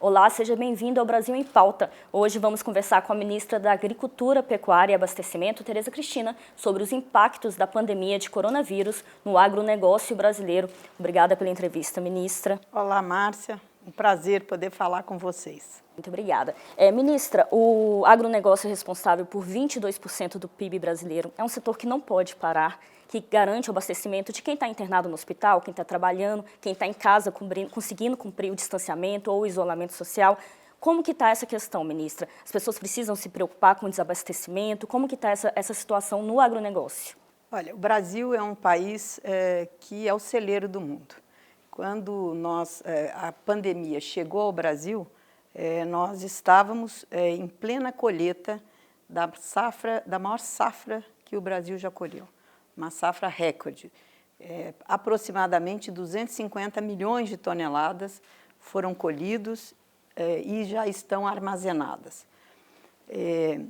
Olá, seja bem-vindo ao Brasil em Pauta. Hoje vamos conversar com a ministra da Agricultura, Pecuária e Abastecimento, Tereza Cristina, sobre os impactos da pandemia de coronavírus no agronegócio brasileiro. Obrigada pela entrevista, ministra. Olá, Márcia. Um prazer poder falar com vocês. Muito obrigada. Ministra, o agronegócio é responsável por 22% do PIB brasileiro. É um setor que não pode parar, que garante o abastecimento de quem está internado no hospital, quem está trabalhando, quem está em casa conseguindo cumprir o distanciamento ou o isolamento social. Como que está essa questão, ministra? As pessoas precisam se preocupar com o desabastecimento? Como que está essa situação no agronegócio? Olha, o Brasil é um país que é o celeiro do mundo. Quando a pandemia chegou ao Brasil, nós estávamos em plena colheita da maior safra que o Brasil já colheu, uma safra recorde. Aproximadamente 250 milhões de toneladas foram colhidos e já estão armazenadas,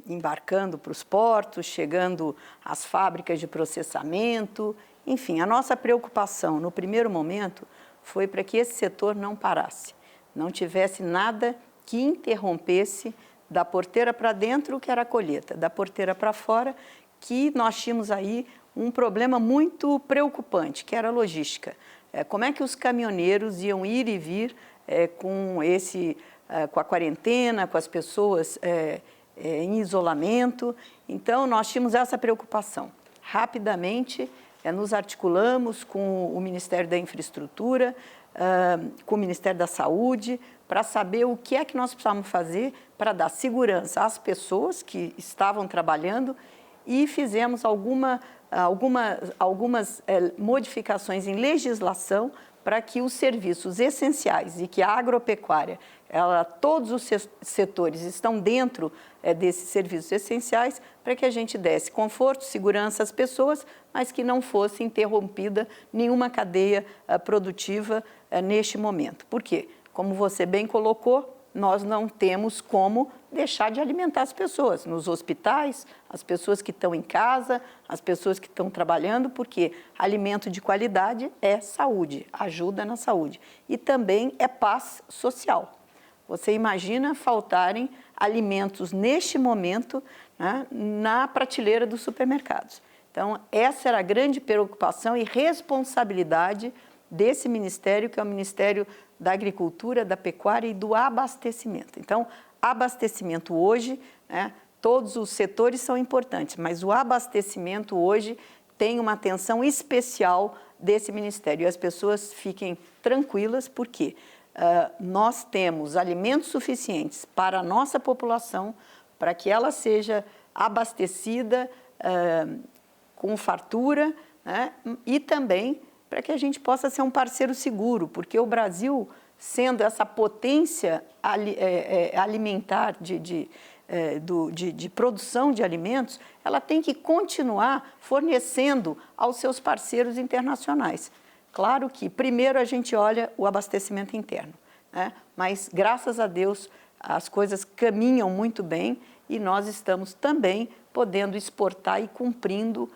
embarcando para os portos, chegando às fábricas de processamento. Enfim, a nossa preocupação no primeiro momento foi para que esse setor não parasse, não tivesse nada que interrompesse da porteira para dentro, que era a colheita, da porteira para fora, que nós tínhamos aí um problema muito preocupante, que era a logística. Como é que os caminhoneiros iam ir e vir com a quarentena, com as pessoas em isolamento? Então, nós tínhamos essa preocupação. Rapidamente, nos articulamos com o Ministério da Infraestrutura, com o Ministério da Saúde, para saber o que é que nós precisávamos fazer para dar segurança às pessoas que estavam trabalhando e fizemos algumas modificações em legislação para que os serviços essenciais e que a agropecuária, todos os setores estão dentro desses serviços essenciais, para que a gente desse conforto, segurança às pessoas, mas que não fosse interrompida nenhuma cadeia produtiva neste momento. Por quê? Como você bem colocou, nós não temos como deixar de alimentar as pessoas nos hospitais, as pessoas que estão em casa, as pessoas que estão trabalhando, porque alimento de qualidade é saúde, ajuda na saúde. E também é paz social. Você imagina faltarem alimentos neste momento, né, na prateleira dos supermercados. Então, essa era a grande preocupação e responsabilidade desse ministério, que é o Ministério da Agricultura, da Pecuária e do Abastecimento. Então, abastecimento hoje, todos os setores são importantes, mas o abastecimento hoje tem uma atenção especial desse ministério. E as pessoas fiquem tranquilas, porque nós temos alimentos suficientes para a nossa população, para que ela seja abastecida com fartura, e também para que a gente possa ser um parceiro seguro, porque o Brasil, sendo essa potência alimentar de produção de alimentos, ela tem que continuar fornecendo aos seus parceiros internacionais. Claro que primeiro a gente olha o abastecimento interno, mas graças a Deus as coisas caminham muito bem e nós estamos também podendo exportar e cumprindo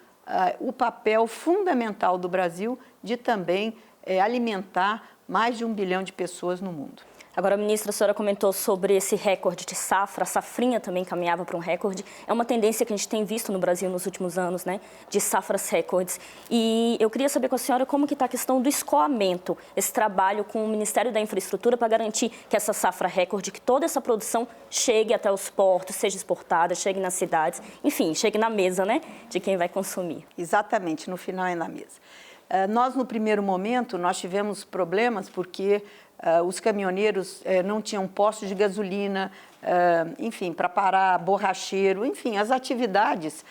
o papel fundamental do Brasil de também alimentar mais de 1 bilhão de pessoas no mundo. Agora, ministra, a senhora comentou sobre esse recorde de safra, a safrinha também caminhava para um recorde. É uma tendência que a gente tem visto no Brasil nos últimos anos, de safras recordes. E eu queria saber com a senhora como que está a questão do escoamento, esse trabalho com o Ministério da Infraestrutura para garantir que essa safra recorde, que toda essa produção chegue até os portos, seja exportada, chegue nas cidades, enfim, chegue na mesa, de quem vai consumir. Exatamente, no final é na mesa. Nós, no primeiro momento, nós tivemos problemas porque os caminhoneiros não tinham postos de gasolina, enfim, para parar borracheiro, enfim, as atividades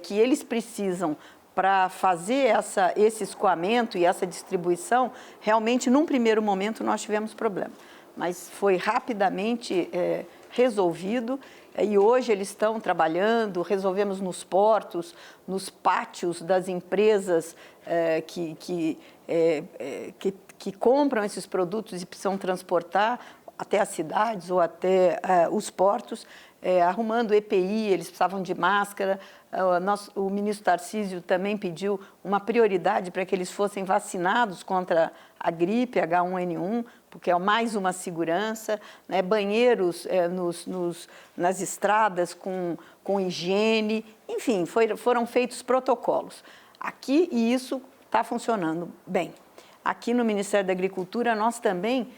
que eles precisam para fazer esse escoamento e essa distribuição, realmente, num primeiro momento, nós tivemos problema. Mas foi rapidamente resolvido e hoje eles estão trabalhando, resolvemos nos portos, nos pátios das empresas que compram esses produtos e precisam transportar até as cidades ou até os portos. arrumando EPI, eles precisavam de máscara. O ministro Tarcísio também pediu uma prioridade para que eles fossem vacinados contra a gripe H1N1, porque é mais uma segurança, né? Banheiros nas estradas com higiene, enfim, foram feitos protocolos. Aqui, e isso está funcionando bem. Aqui no Ministério da Agricultura, nós também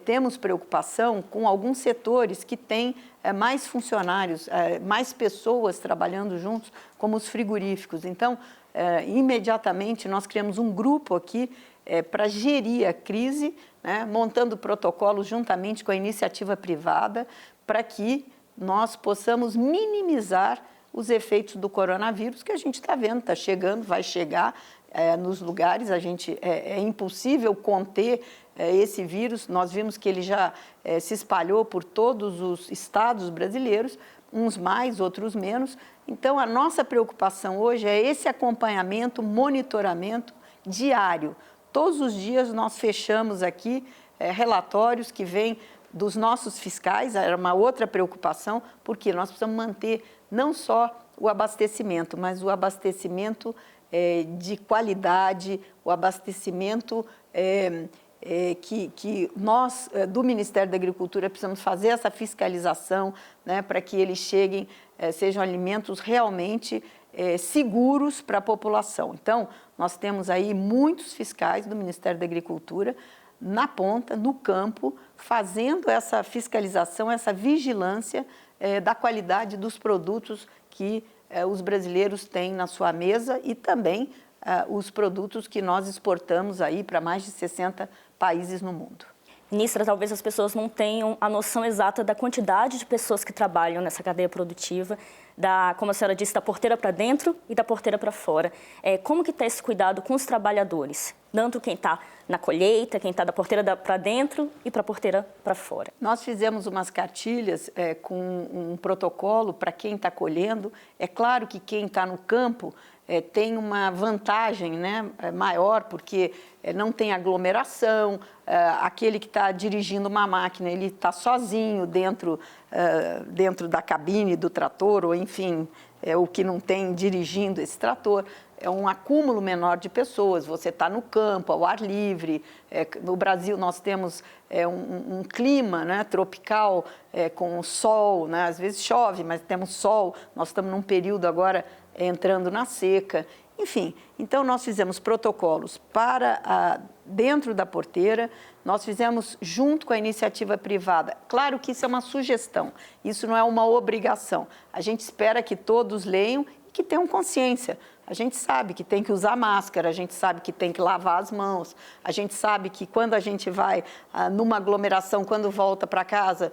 temos preocupação com alguns setores que têm mais funcionários, mais pessoas trabalhando juntos, como os frigoríficos. Então, imediatamente, nós criamos um grupo aqui para gerir a crise, né, montando protocolos juntamente com a iniciativa privada, para que nós possamos minimizar os efeitos do coronavírus, que a gente está vendo, está chegando, vai chegar nos lugares. É impossível conter esse vírus. Nós vimos que ele já se espalhou por todos os estados brasileiros, uns mais, outros menos. Então, a nossa preocupação hoje é esse acompanhamento, monitoramento diário. Todos os dias nós fechamos aqui relatórios que vêm dos nossos fiscais. Era uma outra preocupação, porque nós precisamos manter não só o abastecimento, mas o abastecimento de qualidade, o abastecimento que nós, do Ministério da Agricultura, precisamos fazer essa fiscalização, né, para que eles cheguem, sejam alimentos realmente seguros para a população. Então, nós temos aí muitos fiscais do Ministério da Agricultura na ponta, no campo, fazendo essa fiscalização, essa vigilância da qualidade dos produtos que os brasileiros têm na sua mesa e também os produtos que nós exportamos aí para mais de 60 países no mundo. Ministra, talvez as pessoas não tenham a noção exata da quantidade de pessoas que trabalham nessa cadeia produtiva, como a senhora disse, da porteira para dentro e da porteira para fora. Como que está esse cuidado com os trabalhadores? Tanto quem está na colheita, quem está da porteira para dentro e para a porteira para fora. Nós fizemos umas cartilhas com um protocolo para quem está colhendo. É claro que quem está no campo tem uma vantagem, né, maior, porque não tem aglomeração. Aquele que está dirigindo uma máquina, ele está sozinho dentro da cabine do trator, ou enfim, o que não tem dirigindo esse trator. É um acúmulo menor de pessoas, você está no campo, ao ar livre. No Brasil nós temos um clima, né, tropical, com sol, né, às vezes chove, mas temos sol. Nós estamos num período agora entrando na seca. Enfim, então nós fizemos protocolos para dentro da porteira, nós fizemos junto com a iniciativa privada. Claro que isso é uma sugestão, isso não é uma obrigação. A gente espera que todos leiam e que tenham consciência. A gente sabe que tem que usar máscara, a gente sabe que tem que lavar as mãos, a gente sabe que quando a gente vai numa aglomeração, quando volta para casa,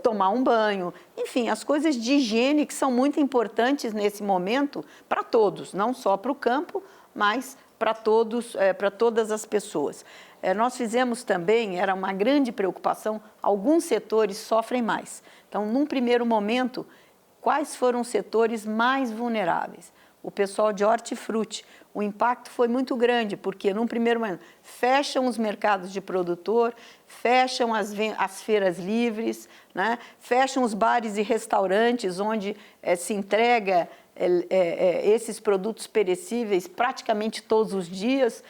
tomar um banho. Enfim, as coisas de higiene que são muito importantes nesse momento para todos, não só para o campo, mas para todas as pessoas. Nós fizemos também, era uma grande preocupação, alguns setores sofrem mais. Então, num primeiro momento, quais foram os setores mais vulneráveis? O pessoal de hortifruti. O impacto foi muito grande, porque, num primeiro momento, fecham os mercados de produtor, fecham as feiras livres, né? Fecham os bares e restaurantes, onde se entrega esses produtos perecíveis praticamente todos os dias,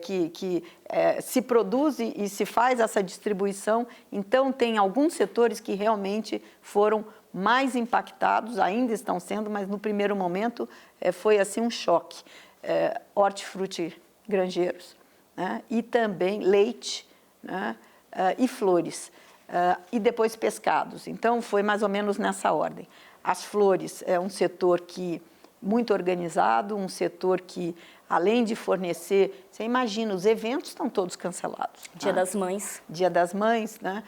que se produz e se faz essa distribuição. Então, tem alguns setores que realmente foram mais impactados, ainda estão sendo, mas no primeiro momento foi assim um choque. Hortifruti granjeiros, né? E também leite, né? E flores, e depois pescados. Então, foi mais ou menos nessa ordem. As flores é um setor muito organizado, um setor que, além de fornecer, você imagina, os eventos estão todos cancelados. Dia das Mães. Dia das Mães, né?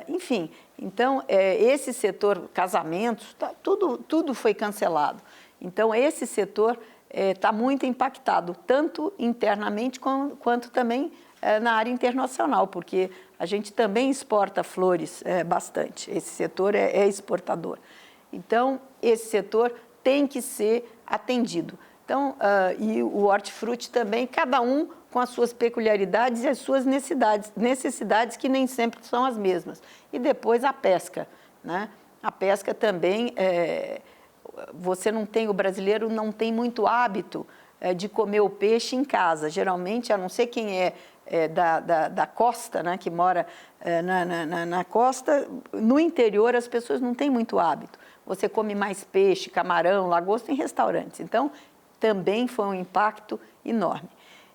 Enfim, então, esse setor, casamentos, tudo foi cancelado. Então, esse setor está muito impactado, tanto internamente quanto também na área internacional, porque a gente também exporta flores bastante. Esse setor é exportador. Então, esse setor tem que ser atendido. Então, e o hortifruti também, cada um com as suas peculiaridades e as suas necessidades que nem sempre são as mesmas. E depois a pesca, né? a pesca também, o brasileiro não tem muito hábito de comer o peixe em casa. Geralmente, a não ser quem é da costa, né, que mora na costa, no interior as pessoas não têm muito hábito. Você come mais peixe, camarão, lagosta em restaurantes. Então, também foi um impacto enorme.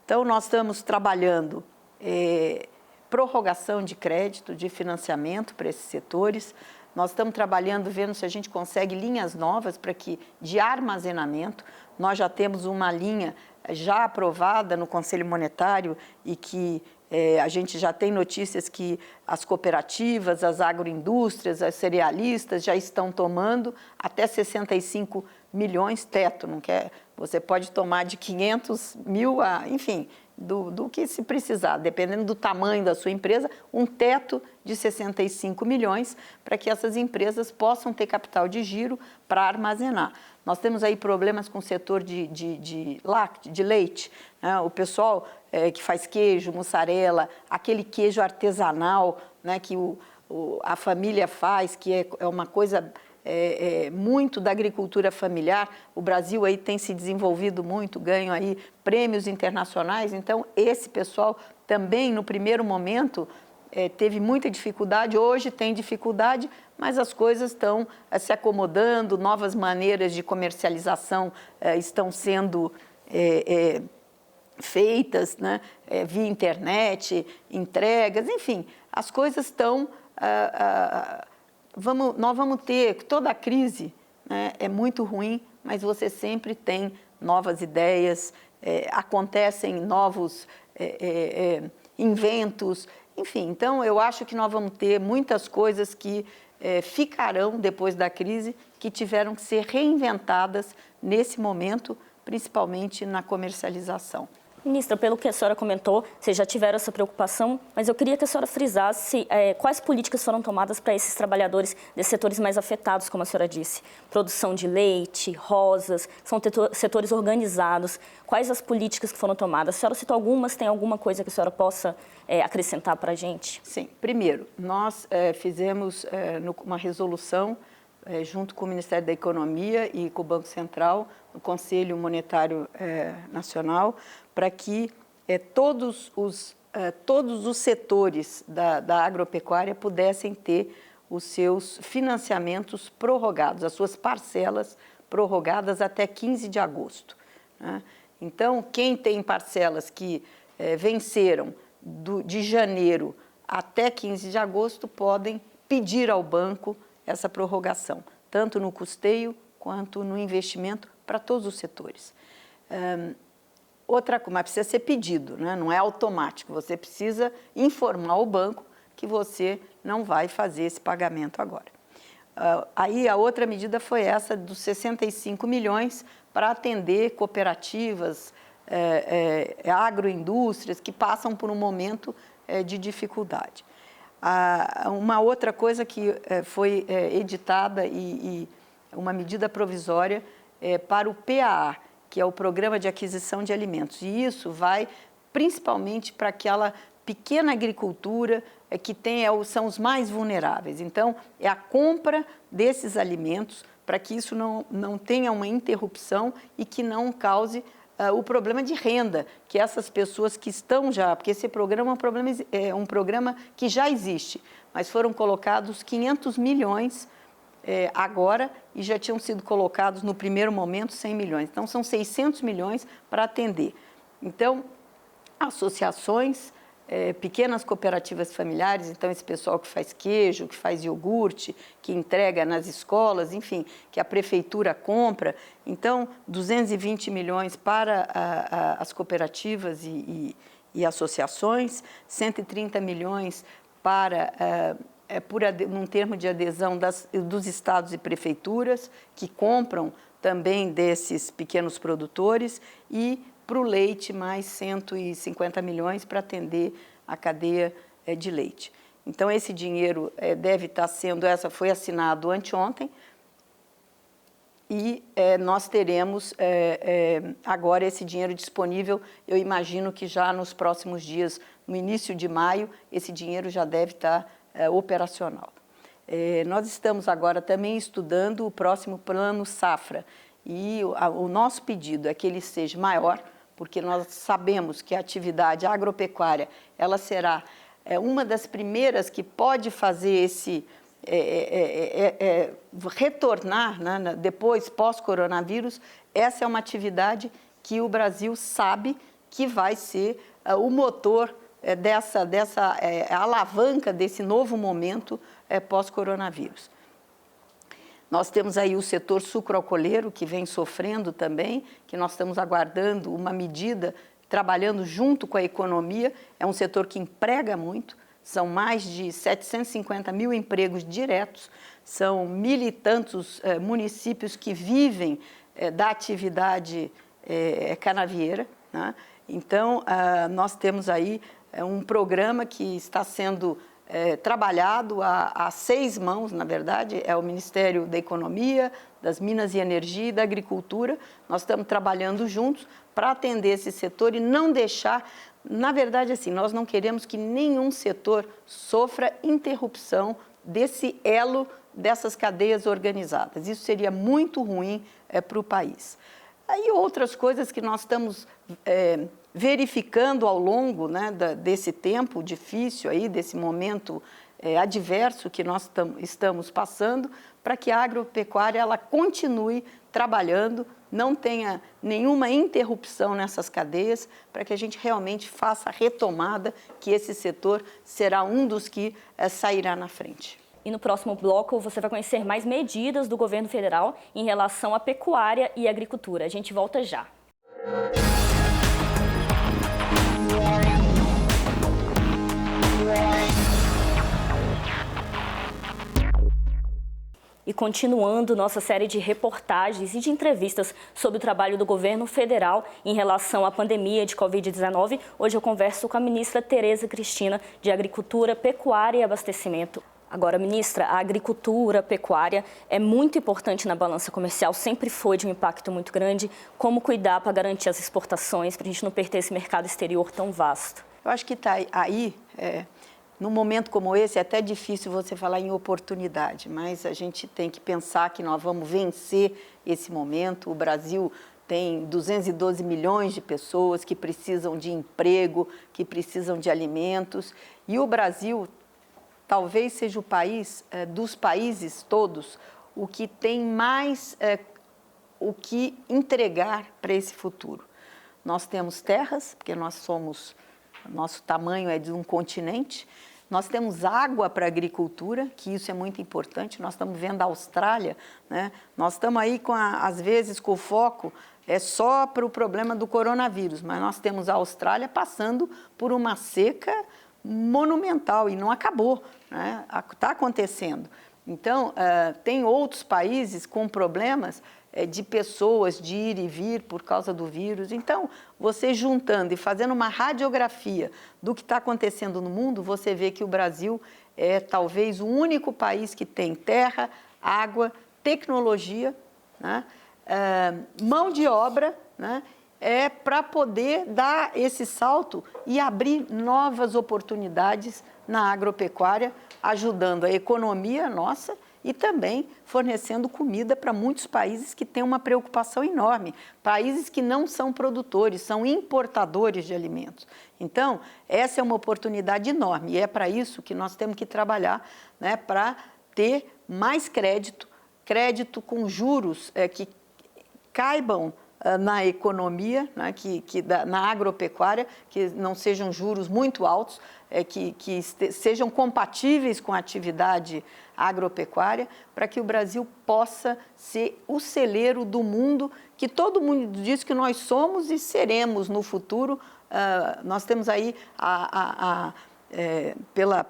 Então, nós estamos trabalhando prorrogação de crédito, de financiamento para esses setores. Nós estamos trabalhando, vendo se a gente consegue linhas novas de armazenamento. Nós já temos uma linha já aprovada no Conselho Monetário e que a gente já tem notícias que as cooperativas, as agroindústrias, as cerealistas já estão tomando até 65 milhões teto, não quer? Você pode tomar de 500 mil a, enfim, do que se precisar, dependendo do tamanho da sua empresa, um teto de 65 milhões para que essas empresas possam ter capital de giro para armazenar. Nós temos aí problemas com o setor de leite, né? O pessoal que faz queijo, mussarela, aquele queijo artesanal, né, que a família faz, que é uma coisa muito da agricultura familiar. O Brasil aí tem se desenvolvido muito, ganho aí prêmios internacionais. Então, esse pessoal também, no primeiro momento, teve muita dificuldade, hoje tem dificuldade, mas as coisas estão se acomodando, novas maneiras de comercialização estão sendo feitas, né, via internet, entregas, enfim, as coisas estão... nós vamos ter, toda a crise, né, é muito ruim, mas você sempre tem novas ideias, acontecem novos inventos, enfim. Então, eu acho que nós vamos ter muitas coisas que ficarão depois da crise, que tiveram que ser reinventadas nesse momento, principalmente na comercialização. Ministra, pelo que a senhora comentou, vocês já tiveram essa preocupação, mas eu queria que a senhora frisasse quais políticas foram tomadas para esses trabalhadores desses setores mais afetados, como a senhora disse. Produção de leite, rosas, são setores organizados. Quais as políticas que foram tomadas? A senhora citou algumas, tem alguma coisa que a senhora possa acrescentar para a gente? Sim. Primeiro, nós fizemos uma resolução junto com o Ministério da Economia e com o Banco Central, no Conselho Monetário Nacional, para que todos os setores da agropecuária pudessem ter os seus financiamentos prorrogados, as suas parcelas prorrogadas até 15 de agosto. Né? Então, quem tem parcelas que venceram de janeiro até 15 de agosto podem pedir ao banco essa prorrogação, tanto no custeio quanto no investimento para todos os setores. Outra coisa, mas precisa ser pedido, né? Não é automático, você precisa informar o banco que você não vai fazer esse pagamento agora. Aí a outra medida foi essa dos 65 milhões para atender cooperativas, agroindústrias que passam por um momento de dificuldade. Uma outra coisa que foi editada e uma medida provisória para o PAA, que é o Programa de Aquisição de Alimentos. E isso vai principalmente para aquela pequena agricultura que são os mais vulneráveis. Então, é a compra desses alimentos para que isso não tenha uma interrupção e que não cause o problema de renda, que essas pessoas que estão já, porque esse programa é um programa que já existe, mas foram colocados 500 milhões agora e já tinham sido colocados no primeiro momento 100 milhões. Então, são 600 milhões para atender. Então, associações, pequenas cooperativas familiares, então esse pessoal que faz queijo, que faz iogurte, que entrega nas escolas, enfim, que a prefeitura compra. Então, 220 milhões para as cooperativas e associações, 130 milhões para... num termo de adesão dos estados e prefeituras, que compram também desses pequenos produtores, e para o leite, mais 150 milhões para atender a cadeia de leite. Então, esse dinheiro deve estar sendo, foi assinado anteontem, e nós teremos agora esse dinheiro disponível. Eu imagino que já nos próximos dias, no início de maio, esse dinheiro já deve estar operacional. Nós estamos agora também estudando o próximo plano safra e o nosso pedido é que ele seja maior, porque nós sabemos que a atividade agropecuária ela será uma das primeiras que pode fazer esse retornar, né, depois pós-coronavírus. Essa é uma atividade que o Brasil sabe que vai ser o motor dessa alavanca desse novo momento pós-coronavírus. Nós temos aí o setor sucroalcooleiro, que vem sofrendo também, que nós estamos aguardando uma medida, trabalhando junto com a economia. É um setor que emprega muito, são mais de 750 mil empregos diretos, são 1.000 e tantos municípios que vivem da atividade canavieira, né? Então, nós temos aí um programa que está sendo trabalhado a 6 mãos, na verdade, é o Ministério da Economia, das Minas e Energia e da Agricultura. Nós estamos trabalhando juntos para atender esse setor e não deixar, na verdade, assim, nós não queremos que nenhum setor sofra interrupção desse elo dessas cadeias organizadas. Isso seria muito ruim para o país. Aí outras coisas que nós estamos verificando ao longo, né, desse tempo difícil, aí, desse momento adverso que nós estamos passando, para que a agropecuária ela continue trabalhando, não tenha nenhuma interrupção nessas cadeias, para que a gente realmente faça a retomada, que esse setor será um dos que sairá na frente. E no próximo bloco você vai conhecer mais medidas do governo federal em relação à pecuária e agricultura. A gente volta já. E continuando nossa série de reportagens e de entrevistas sobre o trabalho do governo federal em relação à pandemia de Covid-19, hoje eu converso com a ministra Tereza Cristina, de Agricultura, Pecuária e Abastecimento. Agora, ministra, a agricultura, a pecuária é muito importante na balança comercial, sempre foi de um impacto muito grande. Como cuidar para garantir as exportações, para a gente não perder esse mercado exterior tão vasto? Eu acho que está aí, num momento como esse, é até difícil você falar em oportunidade, mas a gente tem que pensar que nós vamos vencer esse momento. O Brasil tem 212 milhões de pessoas que precisam de emprego, que precisam de alimentos, e o Brasil talvez seja o país, dos países todos, o que tem mais o que entregar para esse futuro. Nós temos terras, porque nosso tamanho é de um continente, nós temos água para a agricultura, que isso é muito importante. Nós estamos vendo a Austrália, né? Nós estamos aí, às vezes, com o foco só para o problema do coronavírus, mas nós temos a Austrália passando por uma seca monumental e não acabou, né? Está acontecendo. Então, tem outros países com problemas de pessoas de ir e vir por causa do vírus. Então, você juntando e fazendo uma radiografia do que está acontecendo no mundo, você vê que o Brasil é talvez o único país que tem terra, água, tecnologia, né? Mão de obra, né? Para poder dar esse salto e abrir novas oportunidades na agropecuária, ajudando a economia nossa e também fornecendo comida para muitos países que têm uma preocupação enorme, países que não são produtores, são importadores de alimentos. Então, essa é uma oportunidade enorme e é para isso que nós temos que trabalhar, né, para ter mais crédito com juros que caibam na economia, né, na agropecuária, que não sejam juros muito altos, que sejam compatíveis com a atividade agropecuária, para que o Brasil possa ser o celeiro do mundo, que todo mundo diz que nós somos e seremos no futuro. Nós temos aí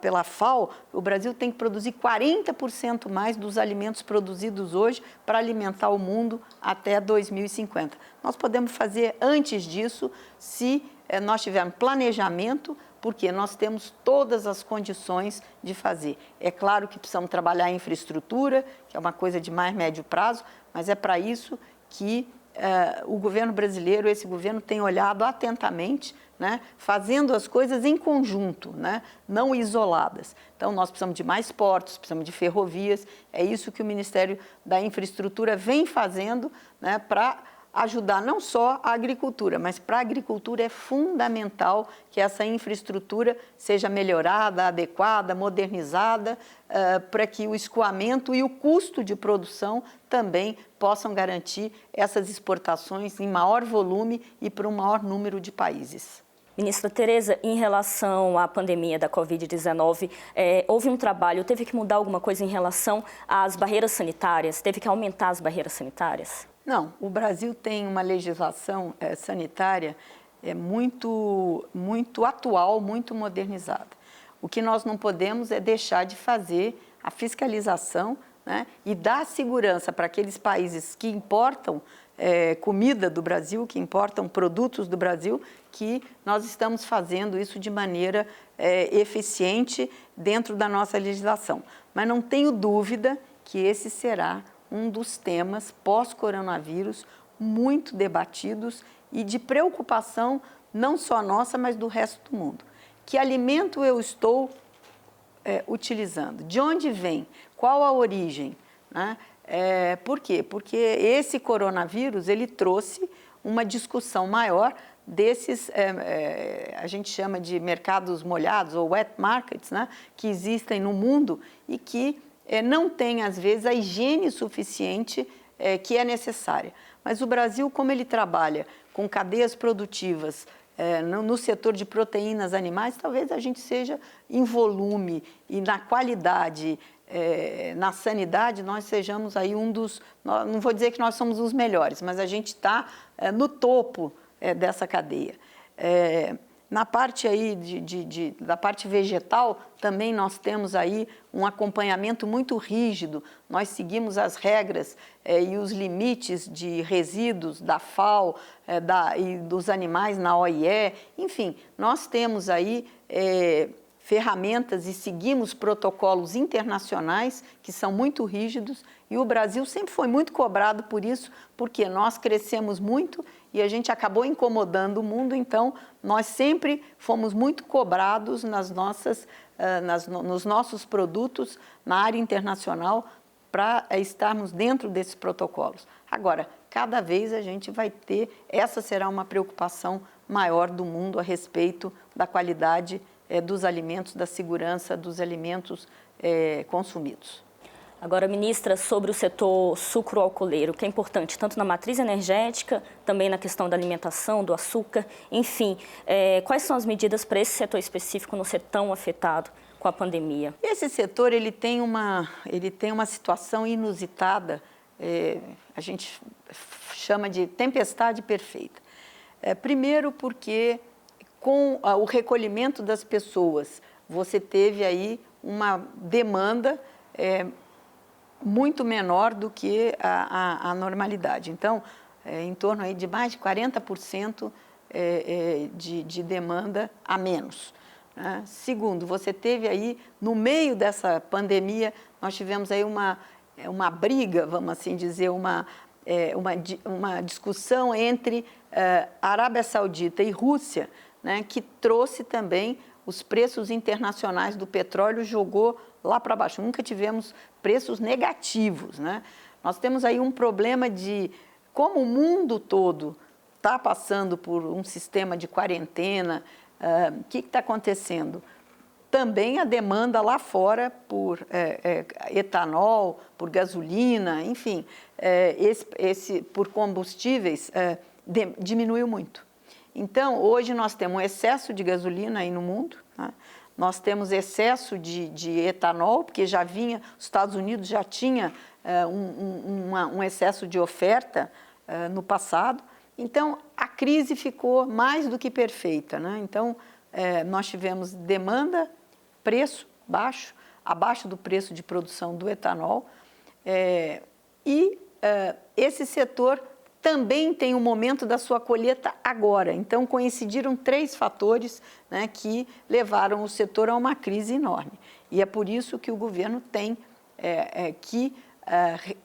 pela FAO, o Brasil tem que produzir 40% mais dos alimentos produzidos hoje para alimentar o mundo até 2050. Nós podemos fazer antes disso se nós tivermos planejamento, porque nós temos todas as condições de fazer. É claro que precisamos trabalhar a infraestrutura, que é uma coisa de mais médio prazo, mas é para isso que o governo brasileiro, esse governo tem olhado atentamente, né, fazendo as coisas em conjunto, né, não isoladas. Então, nós precisamos de mais portos, precisamos de ferrovias, é isso que o Ministério da Infraestrutura vem fazendo, né, para ajudar não só a agricultura, mas para a agricultura é fundamental que essa infraestrutura seja melhorada, adequada, modernizada, para que o escoamento e o custo de produção também possam garantir essas exportações em maior volume e para um maior número de países. Ministra Tereza, em relação à pandemia da Covid-19, houve um trabalho, teve que mudar alguma coisa em relação às barreiras sanitárias? Teve que aumentar as barreiras sanitárias? Não, o Brasil tem uma legislação sanitária muito atual, muito modernizada. O que nós não podemos é deixar de fazer a fiscalização, né, e dar segurança para aqueles países que importam comida do Brasil, que importam produtos do Brasil, que nós estamos fazendo isso de maneira eficiente dentro da nossa legislação. Mas não tenho dúvida que esse será um dos temas pós-coronavírus muito debatidos e de preocupação não só nossa, mas do resto do mundo. Que alimento eu estou utilizando? De onde vem? Qual a origem? Né? Por quê? Porque esse coronavírus ele trouxe uma discussão maior desses, a gente chama de mercados molhados ou wet markets, né? Que existem no mundo e que não tem, às vezes, a higiene suficiente que é necessária. Mas o Brasil, como ele trabalha com cadeias produtivas no setor de proteínas animais, talvez a gente seja em volume e na qualidade, na sanidade, nós sejamos aí não vou dizer que nós somos os melhores, mas a gente está no topo dessa cadeia. Na parte aí da parte vegetal, também nós temos aí um acompanhamento muito rígido. Nós seguimos as regras e os limites de resíduos da FAO e dos animais na OIE. Enfim, nós temos aí ferramentas e seguimos protocolos internacionais que são muito rígidos e o Brasil sempre foi muito cobrado por isso, porque nós crescemos muito e a gente acabou incomodando o mundo, então nós sempre fomos muito cobrados nos nossos produtos na área internacional para estarmos dentro desses protocolos. Agora, cada vez a gente vai ter, essa será uma preocupação maior do mundo a respeito da qualidade dos alimentos, da segurança dos alimentos consumidos. Agora, ministra, sobre o setor sucroalcooleiro, que é importante tanto na matriz energética, também na questão da alimentação, do açúcar, enfim, quais são as medidas para esse setor específico não ser tão afetado com a pandemia? Esse setor ele tem uma situação inusitada, a gente chama de tempestade perfeita. Primeiro porque com o recolhimento das pessoas, você teve aí uma demanda muito menor do que a normalidade. Então, em torno aí de mais de 40% de demanda a menos. Né? Segundo, você teve aí, no meio dessa pandemia, nós tivemos aí uma briga, vamos assim dizer, uma discussão entre Arábia Saudita e Rússia, né, que trouxe também os preços internacionais do petróleo, jogou lá para baixo. Nunca tivemos preços negativos, né? Nós temos aí um problema de como o mundo todo está passando por um sistema de quarentena. O que está acontecendo? Também a demanda lá fora por etanol, por gasolina, enfim, por combustíveis diminuiu muito. Então, hoje nós temos um excesso de gasolina aí no mundo, né? Nós temos excesso de etanol, porque os Estados Unidos já tinha um excesso de oferta no passado. Então, a crise ficou mais do que perfeita, né? Então, nós tivemos demanda, preço baixo, abaixo do preço de produção do etanol, esse setor também tem um momento da sua colheita agora. Então, coincidiram 3 fatores, né, que levaram o setor a uma crise enorme. E é por isso que o governo tem que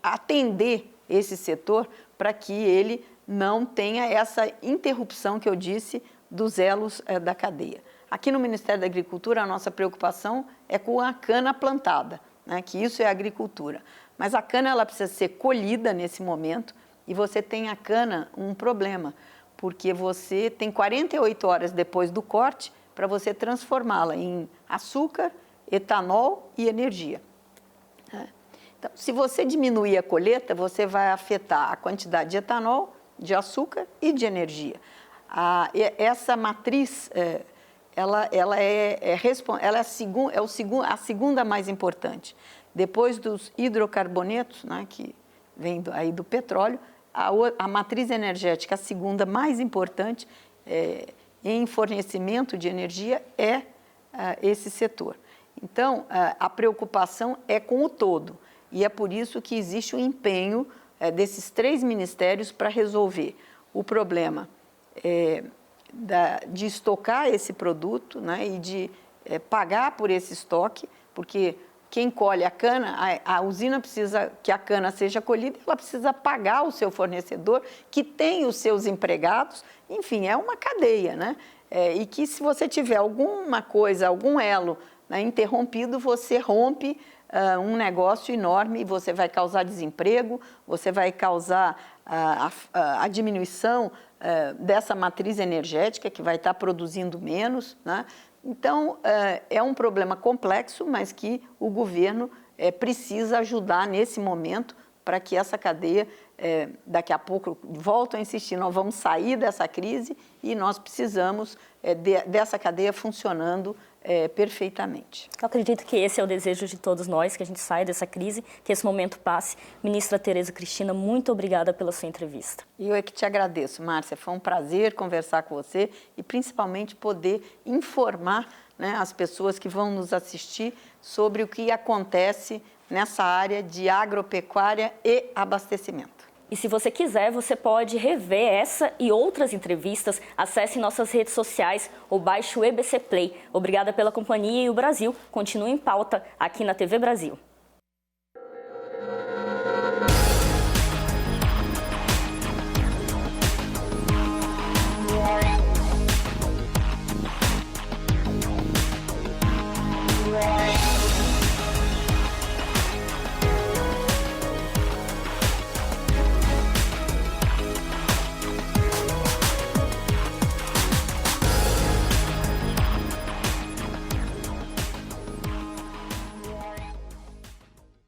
atender esse setor para que ele não tenha essa interrupção que eu disse dos elos da cadeia. Aqui no Ministério da Agricultura, a nossa preocupação é com a cana plantada, né, que isso é agricultura. Mas a cana ela precisa ser colhida nesse momento e você tem a cana um problema, porque você tem 48 horas depois do corte para você transformá-la em açúcar, etanol e energia. Então, se você diminuir a colheita, você vai afetar a quantidade de etanol, de açúcar e de energia. Essa matriz, ela é a segunda mais importante. Depois dos hidrocarbonetos, né, que vem aí do petróleo, a matriz energética, a segunda mais importante em fornecimento de energia é esse setor. Então, a preocupação é com o todo. E é por isso que existe o empenho desses 3 ministérios para resolver o problema de estocar esse produto, né, e de pagar por esse estoque, porque quem colhe a cana, a usina precisa que a cana seja colhida, ela precisa pagar o seu fornecedor, que tem os seus empregados, enfim, é uma cadeia, né? E que se você tiver alguma coisa, algum elo, né, interrompido, você rompe um negócio enorme e você vai causar desemprego, você vai causar a diminuição dessa matriz energética que vai estar produzindo menos, né? Então, é um problema complexo, mas que o governo precisa ajudar nesse momento para que essa cadeia, daqui a pouco, volto a insistir, nós vamos sair dessa crise e nós precisamos dessa cadeia funcionando perfeitamente. Eu acredito que esse é o desejo de todos nós, que a gente saia dessa crise, que esse momento passe. Ministra Tereza Cristina, muito obrigada pela sua entrevista. Eu é que te agradeço, Márcia. Foi um prazer conversar com você e principalmente poder informar, né, as pessoas que vão nos assistir sobre o que acontece nessa área de agropecuária e abastecimento. E se você quiser, você pode rever essa e outras entrevistas. Acesse nossas redes sociais ou baixe o EBC Play. Obrigada pela companhia e o Brasil continua em pauta aqui na TV Brasil.